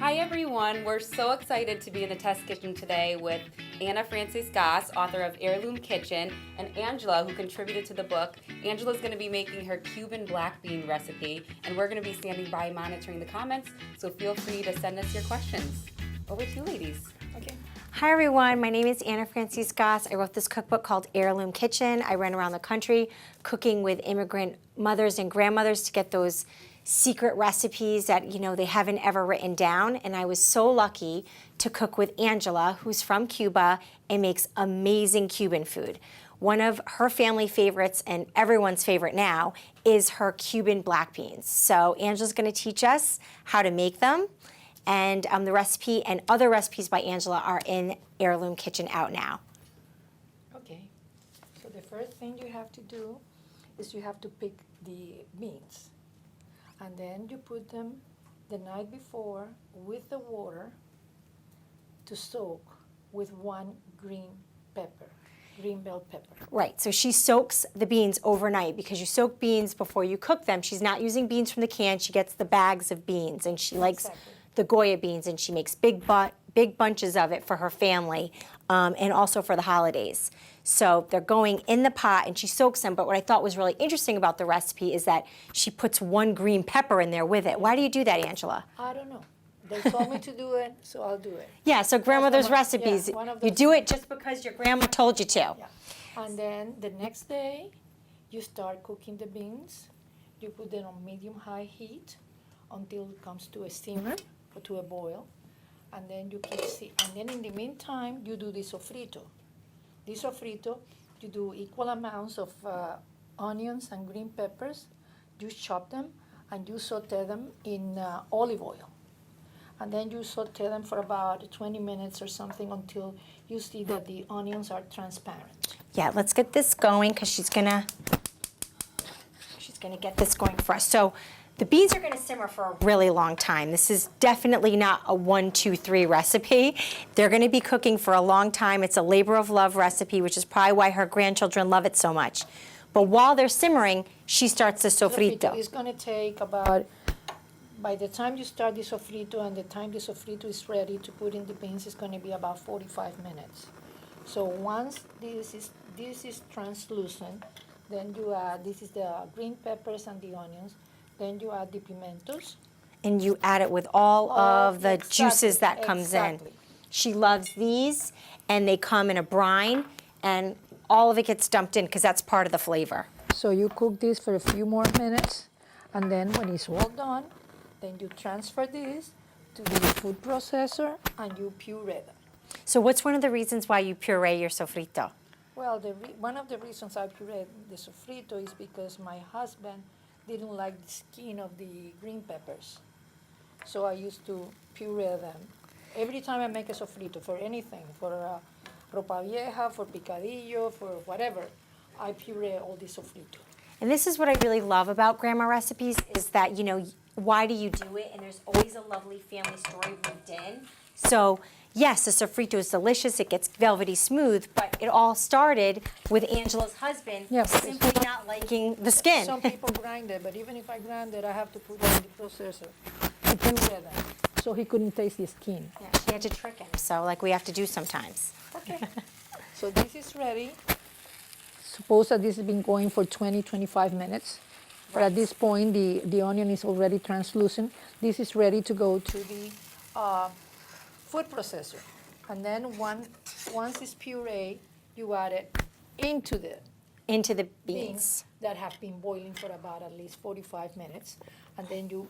Hi everyone, we're so excited to be in the test kitchen today with Anna Francis Goss, author of Heirloom Kitchen, and Angela, who contributed to the book. Angela's going to be making her Cuban black bean recipe, and we're going to be standing by monitoring the comments, so feel free to send us your questions. Over to you ladies. Okay. Hi everyone, my name is Anna Francis Goss. I wrote this cookbook called Heirloom Kitchen. I ran around the country cooking with immigrant mothers and grandmothers to get those secret recipes that they haven't ever written down. And I was so lucky to cook with Angela, who's from Cuba and makes amazing Cuban food. One of her family favorites and everyone's favorite now is her Cuban black beans. So Angela's going to teach us how to make them. And the recipe and other recipes by Angela are in Heirloom Kitchen out now. Okay. So the first thing you have to do is you have to pick the beans. And then you put them the night before with the water to soak with one green bell pepper. Right, so she soaks the beans overnight because you soak beans before you cook them. She's not using beans from the can. She gets the bags of beans, and she likes the Goya beans, and she makes big bunches of it for her family and also for the holidays. So they're going in the pot and she soaks them, but what I thought was really interesting about the recipe is that she puts one green pepper in there with it. Why do you do that, Angela? I don't know. They told me to do it, so I'll do it. Yeah, so grandmother's recipes, you do it just because your grandma told you to. Yeah. And then the next day, you start cooking the beans. You put them on medium-high heat until it comes to a simmer or to a boil. And then you keep and then in the meantime, you do the sofrito. This sofrito, you do equal amounts of onions and green peppers. You chop them and you saute them in olive oil. And then you saute them for about 20 minutes or something until you see that the onions are transparent. Yeah, let's get this going because she's gonna get this going for us. So the beans are gonna simmer for a really long time. This is definitely not a 1, 2, 3 recipe. They're gonna be cooking for a long time. It's a labor of love recipe, which is probably why her grandchildren love it so much. But while they're simmering, she starts the sofrito. It's gonna take about, by the time you start the sofrito and the time the sofrito is ready to put in the beans, it's gonna be about 45 minutes. So once this is translucent, then you add, this is the green peppers and the onions, then you add the pimentos. And you add it with all of the juices that comes in. She loves these, and they come in a brine, and all of it gets dumped in because that's part of the flavor. So you cook this for a few more minutes, and then when it's all done, then you transfer this to the food processor and you puree them. So what's one of the reasons why you puree your sofrito? Well, one of the reasons I pureed the sofrito is because my husband didn't like the skin of the green peppers. So I used to puree them. Every time I make a sofrito for anything, for ropa vieja, for picadillo, for whatever, I puree all the sofrito. And this is what I really love about grandma recipes is that, why do you do it? And there's always a lovely family story weaved in. So yes, the sofrito is delicious. It gets velvety smooth, but it all started with Angela's husband simply not liking the skin. Some people grind it, but even if I grind it, I have to put it in the processor to puree them, so he couldn't taste the skin. Yeah, she had to trick him, so like we have to do sometimes. Okay, so this is ready. Suppose that this has been going for 20, 25 minutes. But at this point, the onion is already translucent. This is ready to go to the food processor. And then once it's puree, you add it into the beans that have been boiling for about at least 45 minutes. And then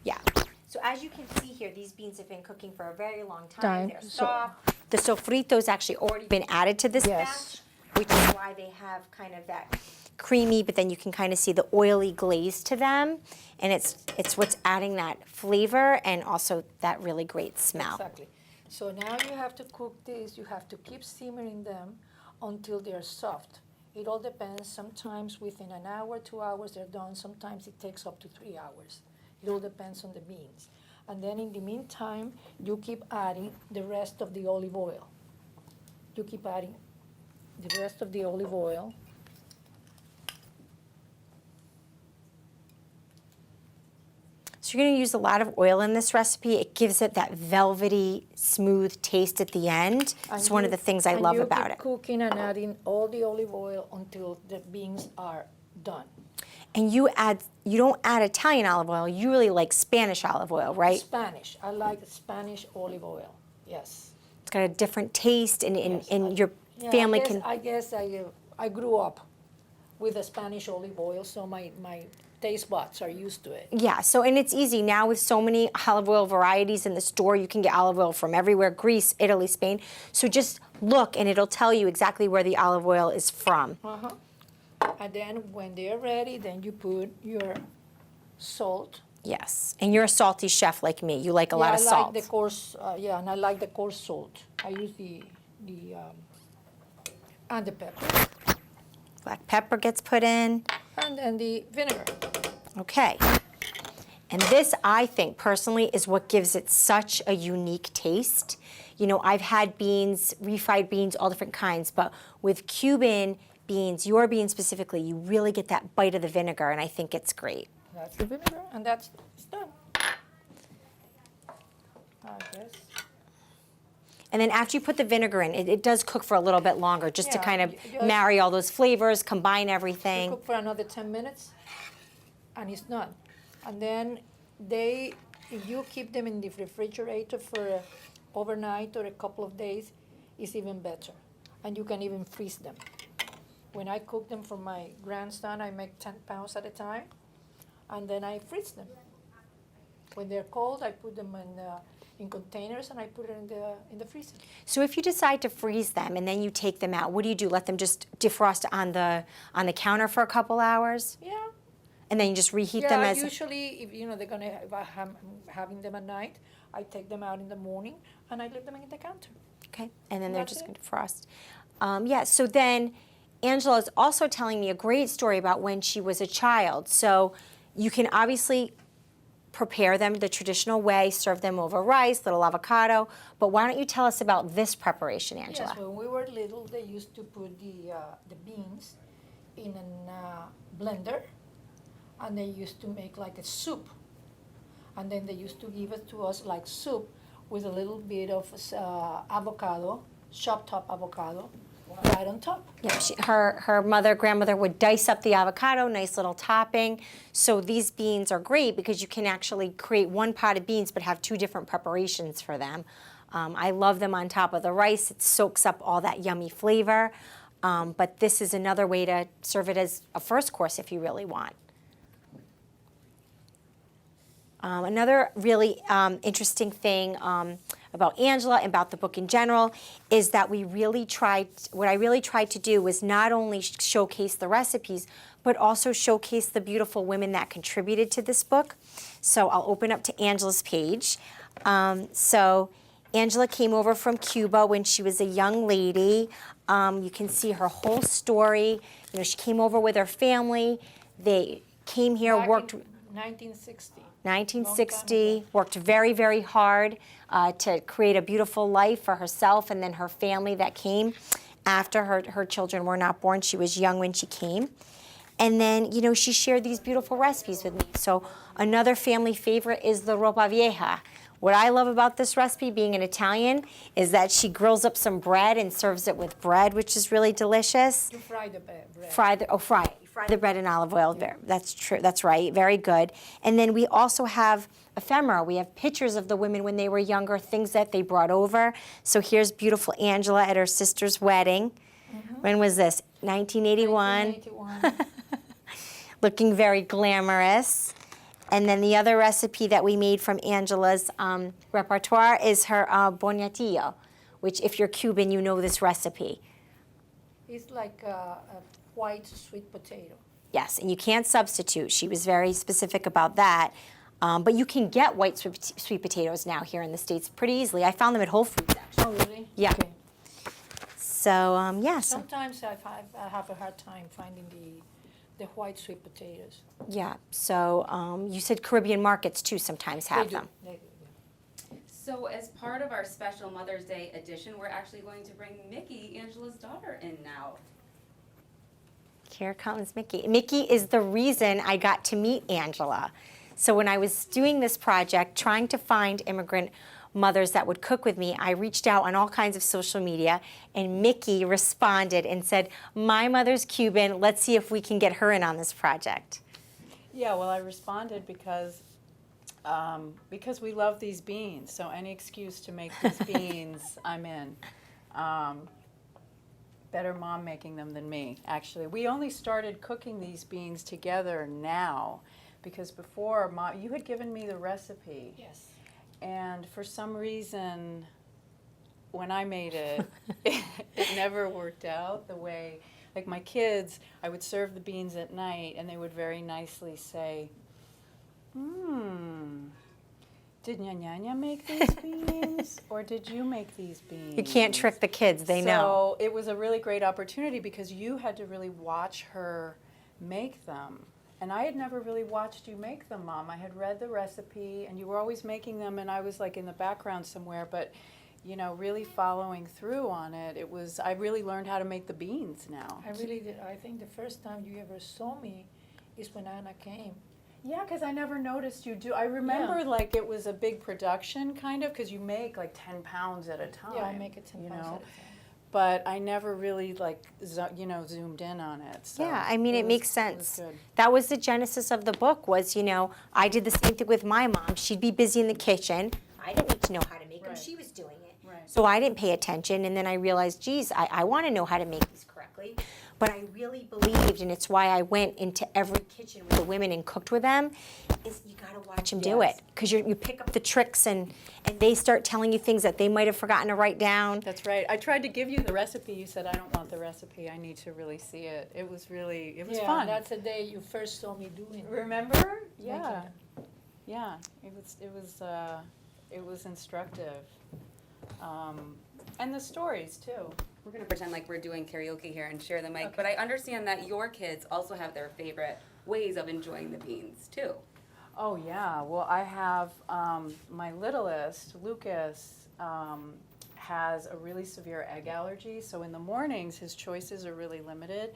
Yeah. So as you can see here, these beans have been cooking for a very long time. They're soft. The sofrito's actually already been added to this batch, which is why they have kind of that creamy, but then you can kind of see the oily glaze to them, and it's what's adding that flavor and also that really great smell. Exactly. So now you have to cook this. You have to keep simmering them until they're soft. It all depends. Sometimes within an hour, 2 hours, they're done. Sometimes it takes up to 3 hours. It all depends on the beans. And then in the meantime, you keep adding the rest of the olive oil. You keep adding the rest of the olive oil. So you're going to use a lot of oil in this recipe. It gives it that velvety, smooth taste at the end. It's one of the things I love about And you it. keep cooking and adding all the olive oil until the beans are done. And you don't add Italian olive oil. You really like Spanish olive oil, right? Spanish. I like Spanish olive oil. Yes. It's got a different taste, and your Yeah, family I guess I grew up with the Spanish olive oil, so my taste buds are used to it. Yeah, so, and it's easy now with so many olive oil varieties in the store. You can get olive oil from everywhere, Greece, Italy, Spain. So just look and it'll tell you exactly where the olive oil is from. Uh-huh. And then when they're ready, then you put your salt. Yes, and you're a salty chef like me. You like a lot of salt. I like the coarse, and I like the coarse salt. I use and the pepper. Black pepper gets put in. And then the vinegar. Okay. And this, I think, personally, is what gives it such a unique taste. You know, I've had beans, refried beans, all different kinds, but with Cuban beans, your beans specifically, you really get that bite of the vinegar, and I think it's great. That's the vinegar, and it's done. I guess. And then after you put the vinegar in, it does cook for a little bit longer, just to Yeah, kind of just marry all those flavors, combine You everything. cook for another 10 minutes, and it's done. And then if you keep them in the refrigerator for overnight or a couple of days, it's even better. And you can even freeze them. When I cook them for my grandson, I make 10 pounds at a time, and then I freeze them. When they're cold, I put them in containers, and I put it in the freezer. So if you decide to freeze them and then you take them out, what do? Let them just defrost on the counter for a couple hours? Yeah. And then you just reheat them as... Usually, if they're gonna if I'm having them at night, I take them out in the morning and I leave them in the counter. Okay, and then they're That's just it. going to defrost. Yeah, so then Angela is also telling me a great story about when she was a child. So you can obviously prepare them the traditional way, serve them over rice, little avocado, but why don't you tell us about this preparation, Angela? Yes, when we were little, they used to put the beans in a blender, and they used to make like a soup. And then they used to give it to us like soup with a little bit of avocado, chopped up avocado, right on top. Yeah, her grandmother would dice up the avocado, nice little topping. So these beans are great because you can actually create one pot of beans but have two different preparations for them. I love them on top of the rice. It soaks up all that yummy flavor. But this is another way to serve it as a first course if you really want. Another really interesting thing about Angela and about the book in general is that what I really tried to do was not only showcase the recipes, but also showcase the beautiful women that contributed to this book. So I'll open up to Angela's page. So Angela came over from Cuba when she was a young lady. You can see her whole story. You know, she came over with her family. They came here, Back worked... in 1960. 1960, worked very, very hard to create a beautiful life for herself and then her family that came after her children were not born. She was young when she came. And then, you know, she shared these beautiful recipes with me. So another family favorite is the ropa vieja. What I love about this recipe, being an Italian, is that she grills up some bread and serves it with bread, which is really delicious. You fry the bread. Fry the bread in olive oil. That's true. That's right. Very good. And then we also have ephemera. We have pictures of the women when they were younger, things that they brought over. So here's beautiful Angela at her sister's wedding. Mm-hmm. When was this? 1981. 1981. Looking very glamorous. And then the other recipe that we made from Angela's repertoire is her boniatillo, which if you're Cuban, you know this recipe. It's like a white sweet potato. Yes, and you can't substitute. She was very specific about that. But you can get white sweet potatoes now here in the States pretty easily. I found them at Whole Foods, actually. Oh, really? Yeah. Okay. So, yes. Sometimes I have a hard time finding the white sweet potatoes. Yeah, so you said Caribbean markets, too, sometimes have them. They do, yeah. So as part of our special Mother's Day edition, we're actually going to bring Mickey, Angela's daughter, in now. Here comes Mickey. Mickey is the reason I got to meet Angela. So when I was doing this project, trying to find immigrant mothers that would cook with me, I reached out on all kinds of social media, and Mickey responded and said, my mother's Cuban, let's see if we can get her in on this project. Yeah, well, I responded because we love these beans. So any excuse to make these beans, I'm in. Better mom making them than me, actually. We only started cooking these beans together now because before, Mom, you had given me the recipe. Yes. And for some reason, when I made it, it never worked out the way, like my kids, I would serve the beans at night and they would very nicely say, did Nyanya make these beans or did you make these beans? You can't trick the kids, they know. So it was a really great opportunity because you had to really watch her make them. And I had never really watched you make them, Mom. I had read the recipe and you were always making them and I was like in the background somewhere, but you know, really following through on it, I really learned how to make the beans now. I really did. I think the first time you ever saw me is when Anna came. Yeah, because I never noticed you do. I remember like it was a big production kind of, because you make like 10 pounds at a time. Yeah, I make it 10 pounds at a time. But I never really like, zoomed in on it. So Yeah, I mean, it makes It was sense. good. That was the genesis of the book was, I did the same thing with my mom. She'd be busy in the kitchen. I didn't need to know how to make them. Right. She was doing it. Right. So I didn't pay attention, and then I realized, geez, I want to know how to make these correctly. But I really believed, and it's why I went into every kitchen with the women and cooked with them, is you got to watch them do it. Yes. Because you pick up the tricks, and they start telling you things that they might have forgotten to write down. That's right. I tried to give you the recipe. You said, I don't want the recipe. I need to really see it. It was Yeah, fun. that's the day you first saw me doing it. Remember? Making Yeah. them. Yeah. It was instructive. And the stories too. We're going to pretend like we're doing karaoke here and share the mic, but I understand that your kids also have their favorite ways of enjoying the beans, too. Oh, yeah. Well, I have my littlest, Lucas, has a really severe egg allergy. So in the mornings, his choices are really limited.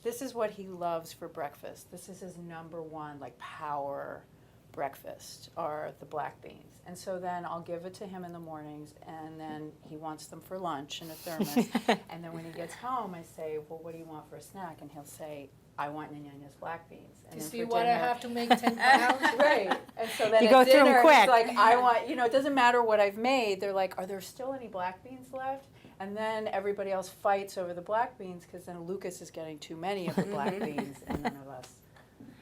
This is what he loves for breakfast. This is his number one, like, power breakfast, are the black beans. And so then I'll give it to him in the mornings, and then he wants them for lunch in a thermos. And then when he gets home, I say, well, what do you want for a snack? And he'll say, I want Nyanya's black beans. And You then see for what I dinner- have to make 10 pounds? Right. And so then You at go through 'em dinner, quick. he's like, I want, it doesn't matter what I've made. They're like, are there still any black beans left? And then everybody else fights over the black beans because then Lucas is getting too many of the black beans and none of us.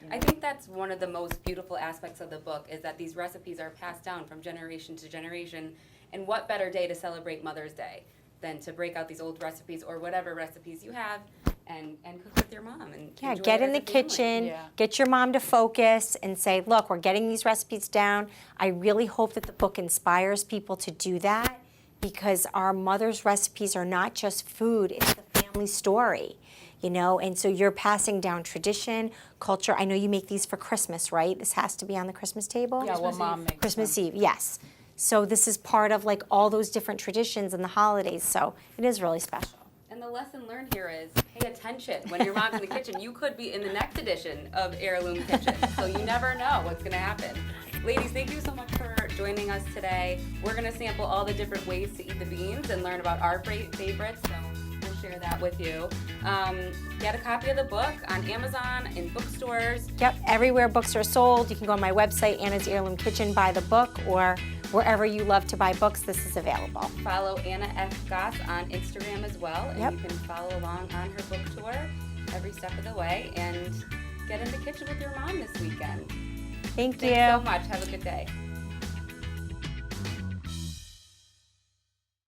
I think that's one of the most beautiful aspects of the book is that these recipes are passed down from generation to generation. And what better day to celebrate Mother's Day than to break out these old recipes or whatever recipes you have and cook with your mom and Yeah, enjoy get it in as the a family. kitchen, Yeah. get your mom to focus and say, look, we're getting these recipes down. I really hope that the book inspires people to do that because our mother's recipes are not just food, it's the family story, and so you're passing down tradition, culture. I know you make these for Christmas, right? This has to be on the Christmas table? Yeah, well, Mom makes Christmas them. Eve, yes. So this is part of like all those different traditions and the holidays, so it is really special. And the lesson learned here is pay attention. When your mom's in the kitchen, you could be in the next edition of Heirloom Kitchen. So you never know what's going to happen. Ladies, thank you so much for joining us today. We're going to sample all the different ways to eat the beans and learn about our favorites. So we'll share that with you. Get a copy of the book on Amazon, in bookstores. Yep, everywhere books are sold. You can go on my website, Anna's Heirloom Kitchen, buy the book, or wherever you love to buy books, this is available. Follow Anna F. Goss on Instagram as well. And Yep. you can follow along on her book tour every step of the way and get in the kitchen with your mom this weekend. Thank Thanks so you. much. Have a good day.